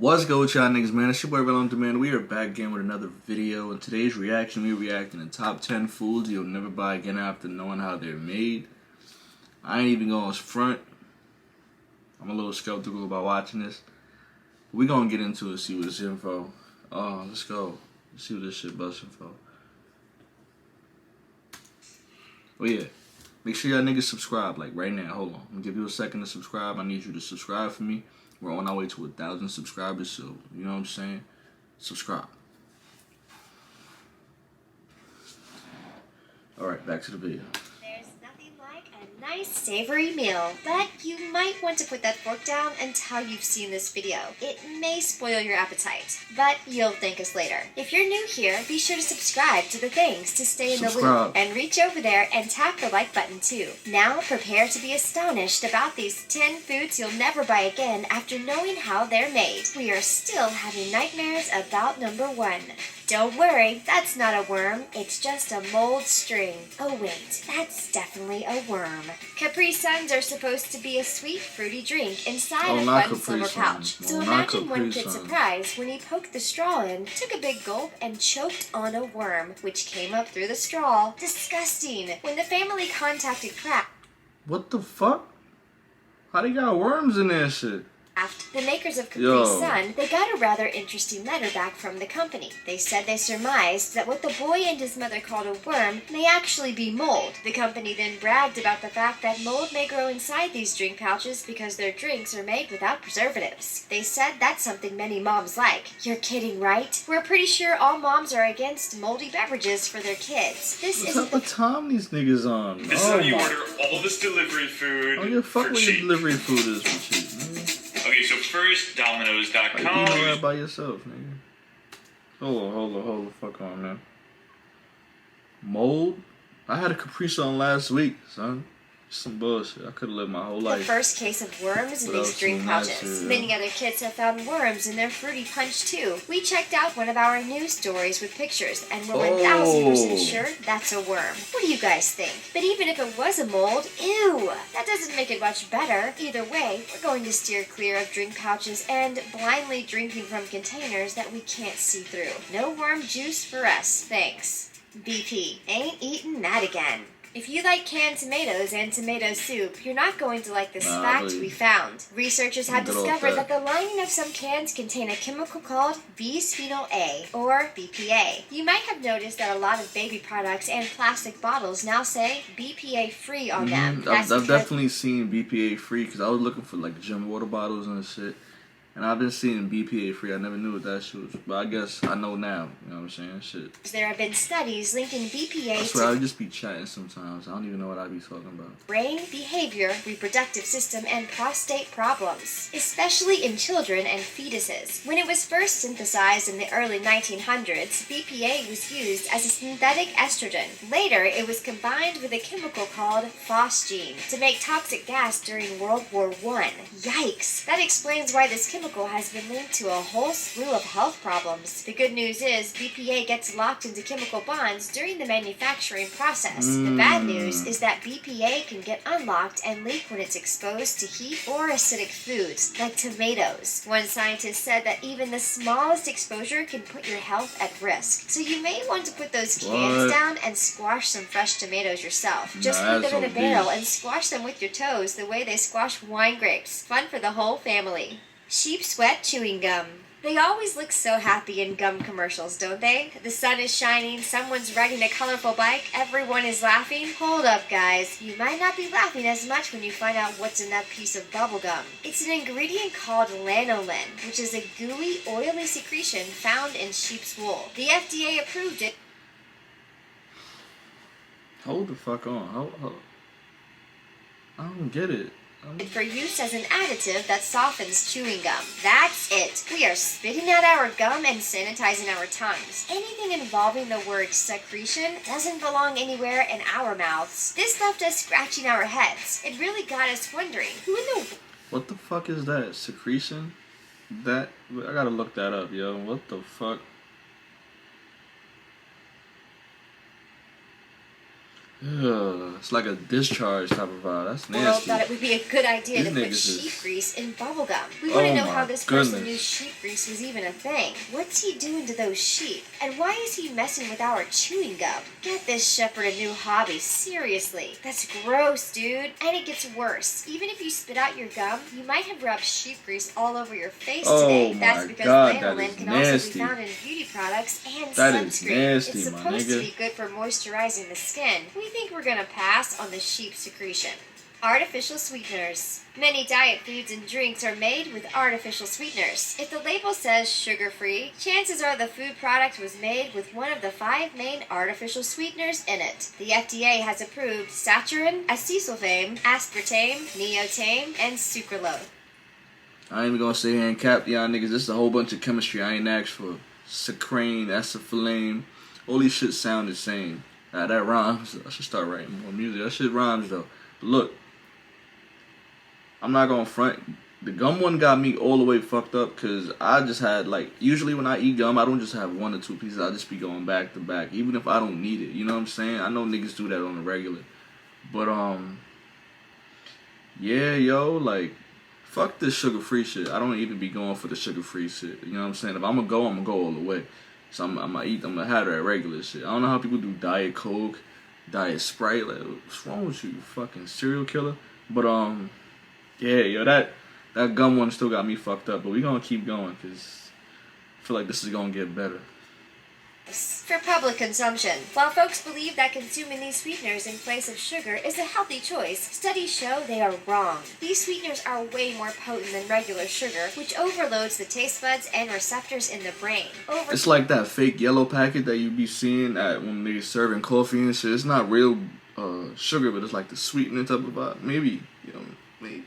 What's good with y'all niggas, man? It's your boy Real On Demand. We are back again with another video. In today's reaction, we're reacting to top 10 foods you'll never buy again after knowing how they're made. I ain't even going front. I'm a little skeptical about watching this. We're gonna get into it, see what it's in for. Let's go. Let's see what this shit busting for. Oh yeah. Make sure y'all niggas subscribe, like right now. Hold on. I'm gonna give you a second to subscribe. I need you to subscribe for me. We're on our way to 1,000 subscribers, so you know what I'm saying? Subscribe. Alright, back to the video. There's nothing like a nice savory meal, but you might want to put that fork down until you've seen this video. It may spoil your appetite, but you'll thank us later. If you're new here, be sure to subscribe to the things to stay in the loop, and reach over there and tap the like button too. Now prepare to be astonished about these 10 foods you'll never buy again after knowing how they're made. We are still having nightmares about number 1. Don't worry, that's not a worm, it's just a mold string. Oh wait, that's definitely a worm. Capri Suns are supposed to be a sweet, fruity drink inside a fun silver pouch. So imagine one kid's surprise when he poked the straw in, took a big gulp, and choked on a worm, which came up through the straw. Disgusting. When the family contacted Kraft, what the fuck? How they got worms in that shit? the makers of Capri Sun, they got a rather interesting letter back from the company. They said they surmised that what the boy and his mother called a worm may actually be mold. The company then bragged about the fact that mold may grow inside these drink pouches because their drinks are made without preservatives. They said that's something many moms like. You're kidding, right? We're pretty sure all moms are against moldy beverages for their kids. This isn't the time these niggas on. This is how you order all this delivery food. Oh yeah, fuck what your delivery food is for cheap, nigga. Okay, so first, Domino's.com. Like, you know that by yourself, nigga. Hold on, fuck on, man. Mold? I had a Capri Sun last week, son. Some bullshit. I could have lived my whole life. The first case of worms in these drink pouches. Many other kids have found worms in their fruity punch too. We checked out one of our news stories with pictures, and we're 1000% sure that's a worm. What do you guys think? But even if it was a mold, ew! That doesn't make it much better. Either way, we're going to steer clear of drink pouches and blindly drinking from containers that we can't see through. No worm juice for us, thanks. BP, ain't eating that again. If you like canned tomatoes and tomato soup, you're not going to like this fact we found. Researchers have discovered that the lining of some cans contain a chemical called bisphenol A, or BPA. You might have noticed that a lot of baby products and plastic bottles now say BPA free on them. I've definitely seen BPA free because I was looking for like gym water bottles and shit. And I've been seeing BPA free. I never knew what that shit was. But I guess I know now. You know what I'm saying? Shit. There have been studies linking BPA I swear, I would just be chatting sometimes. I don't even know what I'd be talking about. Brain, behavior, reproductive system, and prostate problems, especially in children and fetuses. When it was first synthesized in the early 1900s, BPA was used as a synthetic estrogen. Later, it was combined with a chemical called phosgene to make toxic gas during World War I. Yikes! That explains why this chemical has been linked to a whole slew of health problems. The good news is BPA gets locked into chemical bonds during the manufacturing process. The bad news is that BPA can get unlocked and leak when it's exposed to heat or acidic foods, like tomatoes. One scientist said that even the smallest exposure can put your health at risk. So you may want to put those cans down and squash some fresh tomatoes yourself. Just put them in a barrel and squash them with your toes the way they squash wine grapes. Fun for the whole family. Sheep sweat chewing gum. They always look so happy in gum commercials, don't they? The sun is shining, someone's riding a colorful bike, everyone is laughing. Hold up, guys. You might not be laughing as much when you find out what's in that piece of bubble gum. It's an ingredient called lanolin, which is a gooey, oily secretion found in sheep's wool. The FDA approved it. Hold the fuck on. Hold. I don't get it. For use as an additive that softens chewing gum. That's it. We are spitting out our gum and sanitizing our tongues. Anything involving the word secretion doesn't belong anywhere in our mouths. This left us scratching our heads. It really got us wondering, who in the... What the fuck is that? Secretion? I gotta look that up, yo. What the fuck? It's like a discharge type of vibe. That's World nasty. thought it would be a good idea to These put niggas sheep is- grease in bubblegum. We want to Oh know my how this person knew goodness. sheep grease was even a thing. What's he doing to those sheep? And why is he messing with our chewing gum? Get this shepherd a new hobby, seriously. That's gross, dude. And it gets worse. Even if you spit out your gum, you might have rubbed sheep grease all over your face Oh today. my That's because God, that lanolin is can also nasty. be found in beauty products and That is sunscreen. nasty, It's my supposed to nigga. be good for moisturizing the skin. We think we're gonna pass on the sheep secretion. Artificial sweeteners. Many diet foods and drinks are made with artificial sweeteners. If the label says sugar-free, chances are the food product was made with one of the 5 main artificial sweeteners in it. The FDA has approved saccharin, acesulfame, aspartame, neotame, and sucralose. I ain't even gonna sit here and cap y'all niggas. This is a whole bunch of chemistry I ain't asked for. Saccharine, acetylene, all these shit sound the same. That rhymes. I should start writing more music. That shit rhymes though. But look, I'm not gonna front. The gum one got me all the way fucked up because I just had like, usually when I eat gum, I don't just have 1 or 2 pieces. I just be going back to back, even if I don't need it. You know what I'm saying? I know niggas do that on the regular, but yeah, yo, like, fuck this sugar-free shit. I don't even be going for the sugar-free shit. You know what I'm saying? If I'm gonna go all the way. So I'm gonna have that regular shit. I don't know how people do Diet Coke, Diet Sprite. Like, what's wrong with you fucking serial killer? But yeah, yo, that gum one still got me fucked up. But we gonna keep going because I feel like this is gonna get better. For public consumption. While folks believe that consuming these sweeteners in place of sugar is a healthy choice, studies show they are wrong. These sweeteners are way more potent than regular sugar, which overloads the taste buds and receptors in the brain. It's like that fake yellow packet that you be seeing at when they serving coffee and shit. It's not real sugar, but it's like the sweetener type of vibe. Maybe, you know, maybe.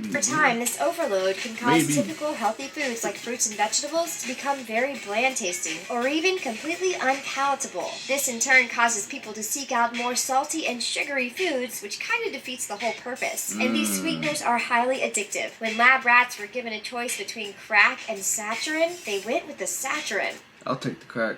For time, this overload can cause Maybe. typical healthy foods like fruits and vegetables to become very bland tasting or even completely unpalatable. This in turn causes people to seek out more salty and sugary foods, which kind of defeats the whole purpose. And these sweeteners are highly addictive. When lab rats were given a choice between crack and saccharin, they went with the saccharin. I'll take the crack.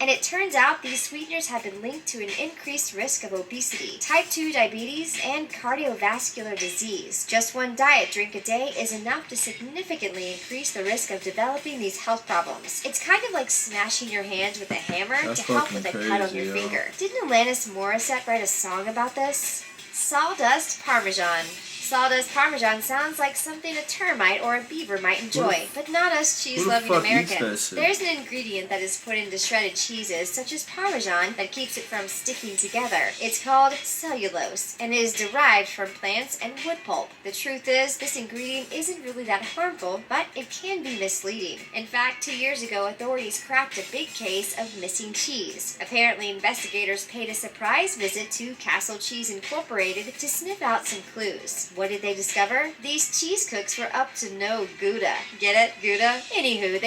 And it turns out these sweeteners have been linked to an increased risk of obesity, type 2 diabetes, and cardiovascular disease. Just one diet drink a day is enough to significantly increase the risk of developing these health problems. It's kind of like smashing your hands with a hammer That's to help fucking with a cut on your crazy, yo. finger. Didn't Alanis Morissette write a song about this? Sawdust Parmesan. Sawdust Parmesan sounds like something a termite or a beaver might enjoy, but not us cheese-loving fuck eats Americans. that shit? There's an ingredient that is put into shredded cheeses, such as Parmesan, that keeps it from sticking together. It's called cellulose, and it is derived from plants and wood pulp. The truth is, this ingredient isn't really that harmful, but it can be misleading. In fact, 2 years ago, authorities cracked a big case of missing cheese. Apparently, investigators paid a surprise visit to Castle Cheese Incorporated to sniff out some clues. What did they discover? These cheese cooks were up to no Gouda. Get it? Gouda? Anywho,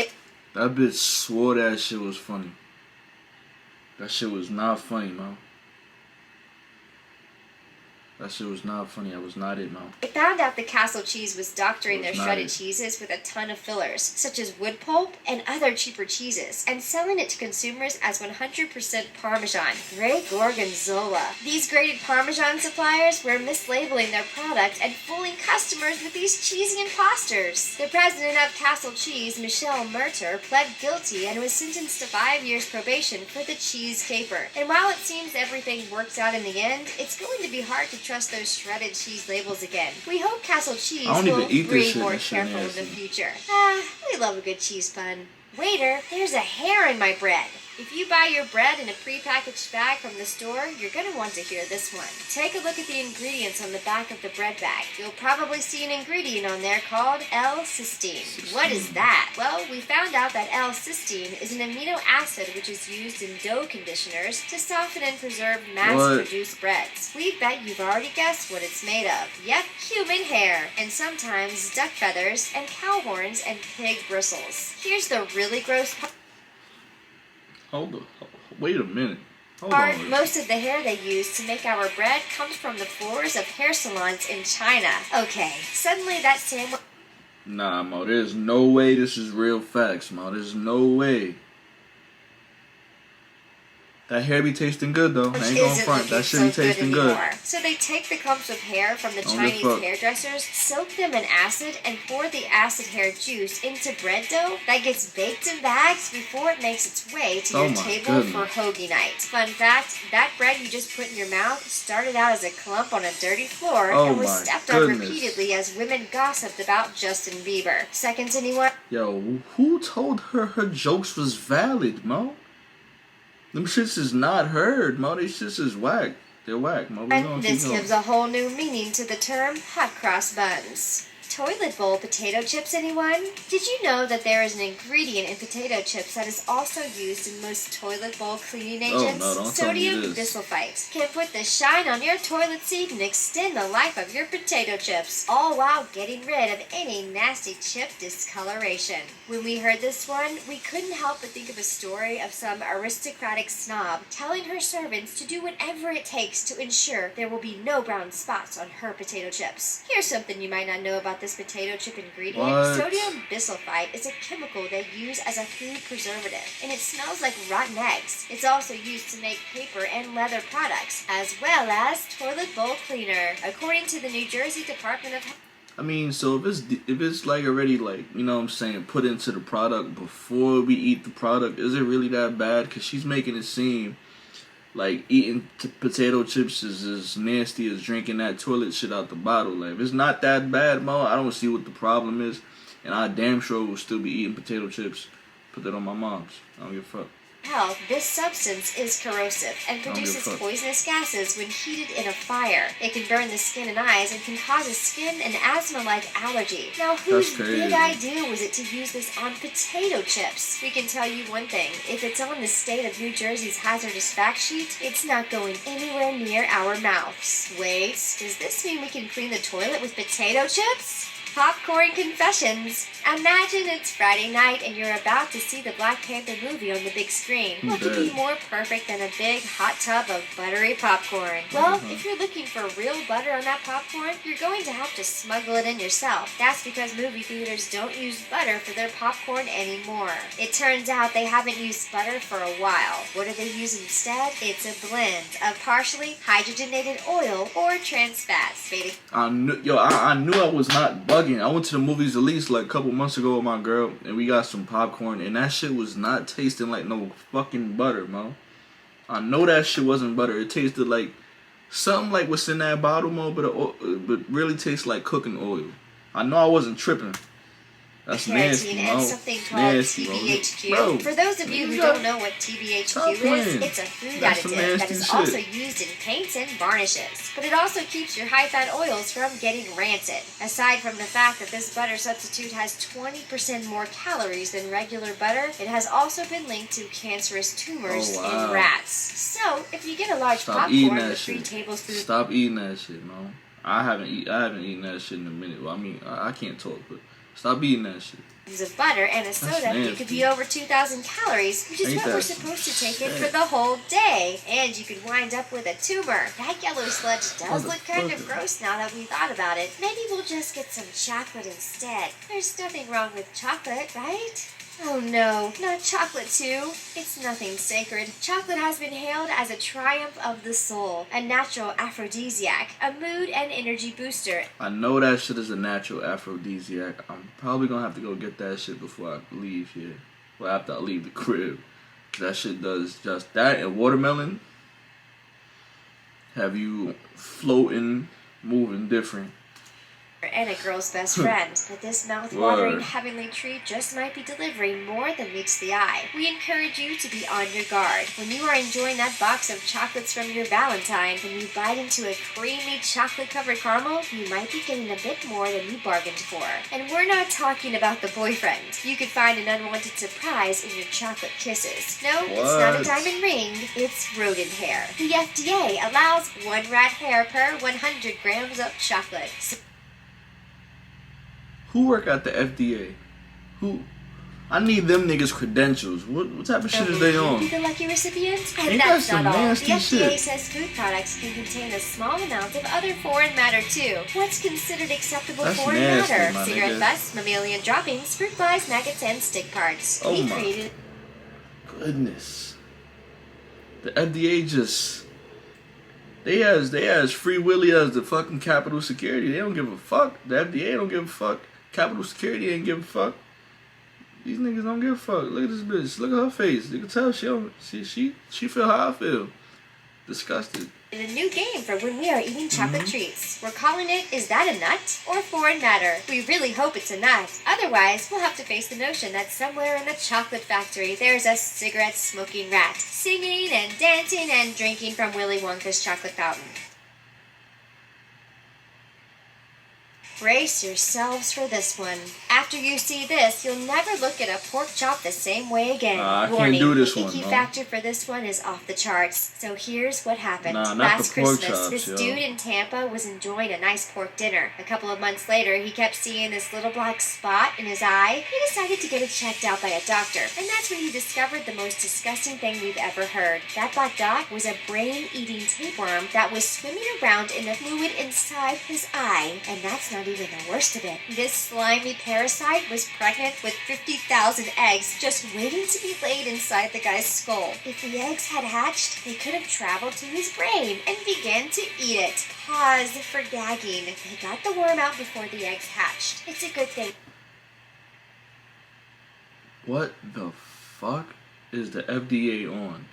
That bitch swore that shit was funny. That shit was not funny, man. That shit was not funny. That was not it, man. They found out the Castle cheese was doctoring their It was not shredded it. cheeses with a ton of fillers, such as wood pulp and other cheaper cheeses, and selling it to consumers as 100% Parmesan, Grey Gorgonzola. These graded Parmesan suppliers were mislabeling their product and fooling customers with these cheesy imposters. The president of Castle Cheese, Michelle Merter, pled guilty and was sentenced to 5 years probation for the cheese caper. And while it seems everything works out in the end, it's going to be hard to trust those shredded cheese labels again. We hope Castle Cheese I don't will even eat this breed shit. more That shit careful in the nasty. future. We love a good cheese pun. Waiter, there's a hair in my bread. If you buy your bread in a prepackaged bag from the store, you're going to want to hear this one. Take a look at the ingredients on the back of the bread bag. You'll probably see an ingredient on there called L-cysteine. What is that? Well, we found out that L-cysteine is an amino acid which is used in dough conditioners to soften and preserve mass-produced breads. We bet you've already guessed what it's made of. Yep, human hair, and sometimes duck feathers and cow horns and pig bristles. Here's the really gross part. Wait a minute. Hold Part, on. most of the hair they use to make our bread comes from the floors of hair salons in China. Okay, suddenly that sandwich Nah, Mo, there's no way this is real facts, Mo. There's no way. That hair be tasting good though. I Which ain't gonna isn't front. That looking shit so be tasting good good. anymore. So they take the clumps of hair from the Don't Chinese give a fuck. hairdressers, soak them in acid, and pour the acid hair juice into bread dough that gets baked in bags before it makes its way to Oh your my table goodness. for hoagie night. Fun fact, that bread you just put in your mouth started out as a clump on a dirty floor Oh and was my stepped on goodness. repeatedly as women gossiped about Justin Bieber. Seconds, anyone? Yo, who told her jokes was valid, Mo? Them shits is not heard, Mo. These shits is whack. They're whack, Mo. We gonna keep This going. gives a whole new meaning to the term hot cross buns. Toilet bowl potato chips, anyone? Did you know that there is an ingredient in potato chips that is also used in most toilet bowl cleaning Oh, no, agents? don't tell me Sodium this. bisulfite can put the shine on your toilet seat and extend the life of your potato chips, all while getting rid of any nasty chip discoloration. When we heard this one, we couldn't help but think of a story of some aristocratic snob telling her servants to do whatever it takes to ensure there will be no brown spots on her potato chips. Here's something you might not know about this potato chip ingredient. What? Sodium bisulfite is a chemical they use as a food preservative, and it smells like rotten eggs. It's also used to make paper and leather products, as well as toilet bowl cleaner, according to the New Jersey Department of Health. I mean, so if it's like already like, you know what I'm saying, put into the product before we eat the product, is it really that bad? Because she's making it seem like eating potato chips is as nasty as drinking that toilet shit out the bottle. Like, if it's not that bad, Mo, I don't see what the problem is. And I damn sure will still be eating potato chips. Put that on my mom's. I don't give a fuck. Health, this substance is corrosive and don't give a produces fuck. poisonous gases when heated in a fire. It can burn the skin and eyes and can cause a skin and asthma-like allergy. Now, whose crazy. big idea was it to use this on potato chips? We can tell you one thing. If it's on the state of New Jersey's hazardous fact sheet, it's not going anywhere near our mouths. Wait, does this mean we can clean the toilet with potato chips? Popcorn confessions. Imagine it's Friday night and you're about to see the Black Panther movie on the big screen. What could be more perfect than a big hot tub of buttery popcorn? Well, if you're looking for real butter on that popcorn, you're going to have to smuggle it in yourself. That's because movie theaters don't use butter for their popcorn anymore. It turns out they haven't used butter for a while. What do they use instead? It's a blend of partially hydrogenated oil or trans fats. I knew I was not bugging. I went to the movies at least like a couple months ago with my girl, and we got some popcorn, and that shit was not tasting like no fucking butter, Mo. I know that shit wasn't butter. It tasted like something like what's in that bottle, Mo, but really tastes like cooking oil. I know I wasn't tripping. That's nasty, Keratin Mo. and something called Nasty, bro. TBHQ. Bro, For those of you who don't know what TBHQ Stop is, playing. it's a food That's some additive that nasty is shit. also used in paints and varnishes. But it also keeps your high-fat oils from getting rancid. Aside from the fact that this butter substitute has 20% more calories than regular butter, it has also been linked to cancerous tumors Oh, wow. in rats. So, if you get a large Stop eating popcorn that with 3 shit. tablespoons Stop eating that shit, Mo. I haven't eaten that shit in a minute. Well, I mean, I can't talk, but stop eating that shit. of butter and a soda, it could nasty. be over 2,000 calories, which is Ain't what that we're supposed to take in shit. for the whole day. And you could wind up with a tumor. That yellow sludge does look kind of Motherfucker. gross now that we thought about it. Maybe we'll just get some chocolate instead. There's nothing wrong with chocolate, right? Oh no, not chocolate too. It's nothing sacred. Chocolate has been hailed as a triumph of the soul, a natural aphrodisiac, a mood and energy booster. I know that shit is a natural aphrodisiac. I'm probably gonna have to go get that shit before I leave here. Well, after I leave the crib. That shit does just that. And watermelon have you floating, moving different. And a girl's best friend, but this mouth-watering Word. heavenly treat just might be delivering more than meets the eye. We encourage you to be on your guard. When you are enjoying that box of chocolates from your Valentine, and you bite into a creamy chocolate-covered caramel, you might be getting a bit more than you bargained for. And we're not talking about the boyfriend. You could find an unwanted surprise in your chocolate kisses. No, it's not a What? diamond ring, it's rodent hair. The FDA allows 1 rat hair per 100 grams of chocolate. Who work at the FDA? Who? I need them niggas credentials. What type of shit is they Be on? the lucky recipient? And Ain't that's that some not all. The nasty FDA shit? says food products can contain a small amount of other foreign matter too. What's considered acceptable That's foreign nasty, matter? my Cigarette nigga. butts, mammalian droppings, fruit flies, maggots, and stick parts. Oh We my created Goodness. The FDA just they as free willy as the fucking Capitol Security. They don't give a fuck. The FDA don't give a fuck. Capitol Security ain't give a fuck. These niggas don't give a fuck. Look at this bitch. Look at her face. You can tell she don't. She feel how I feel. Disgusted. In a new game for when we are eating chocolate treats. We're calling it Is That a Nut or Foreign Matter? We really hope it's a nut. Otherwise, we'll have to face the notion that somewhere in the chocolate factory there's a cigarette-smoking rat, singing and dancing and drinking from Willy Wonka's chocolate fountain. Brace yourselves for this one. After you see this, you'll never look at a pork chop the same way again. I can't Warning, do this the one, icky no. factor for this one is off the charts. So here's what happened. Nah, not Last the pork Christmas, chops, this yo. dude in Tampa was enjoying a nice pork dinner. A couple of months later, he kept seeing this little black spot in his eye. He decided to get it checked out by a doctor. And that's when he discovered the most disgusting thing we've ever heard. That black dot was a brain-eating tapeworm that was swimming around in the fluid inside his eye. And that's not even the worst of it. This slimy parasite was pregnant with 50,000 eggs just waiting to be laid inside the guy's skull. If the eggs had hatched, they could have traveled to his brain and began to eat it. Pause for gagging. They got the worm out before the eggs hatched. It's a good thing. What the fuck is the FDA on?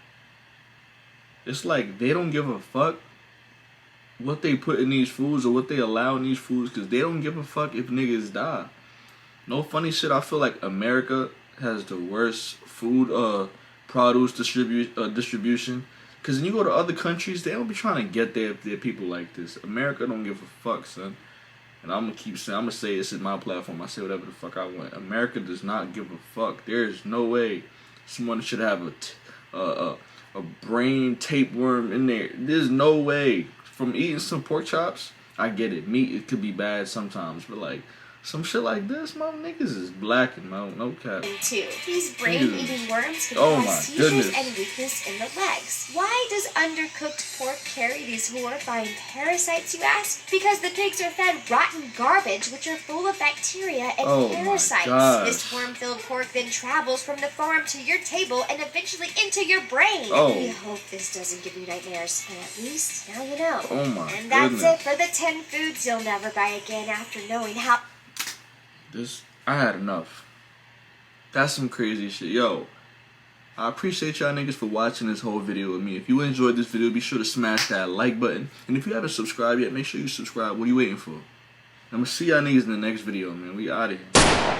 It's like they don't give a fuck what they put in these foods or what they allow in these foods, because they don't give a fuck if niggas die. No funny shit, I feel like America has the worst food produce distribution, because when you go to other countries, they don't be trying to get their people like this. America don't give a fuck, son. And I'm gonna say this is my platform. I say whatever the fuck I want. America does not give a fuck. There is no way someone should have a brain tapeworm in there. There's no way. From eating some pork chops, I get it. Meat, it could be bad sometimes, but like some shit like this, my niggas is blacking, no cap. Two. These brain-eating worms can Oh my cause seizures goodness. and weakness in the legs. Why does undercooked pork carry these horrifying parasites, you ask? Because the pigs are fed rotten garbage, which are full of bacteria and Oh my parasites. gosh. This worm-filled pork then travels from the farm to your table and eventually into your brain. Oh. We hope this doesn't give you nightmares, but at least now you know. Oh my And that's goodness. it for the 10 foods you'll never buy again after knowing how... I had enough. That's some crazy shit. Yo, I appreciate y'all niggas for watching this whole video with me. If you enjoyed this video, be sure to smash that like button. And if you haven't subscribed yet, make sure you subscribe. What are you waiting for? I'm gonna see y'all niggas in the next video, man. We out of here.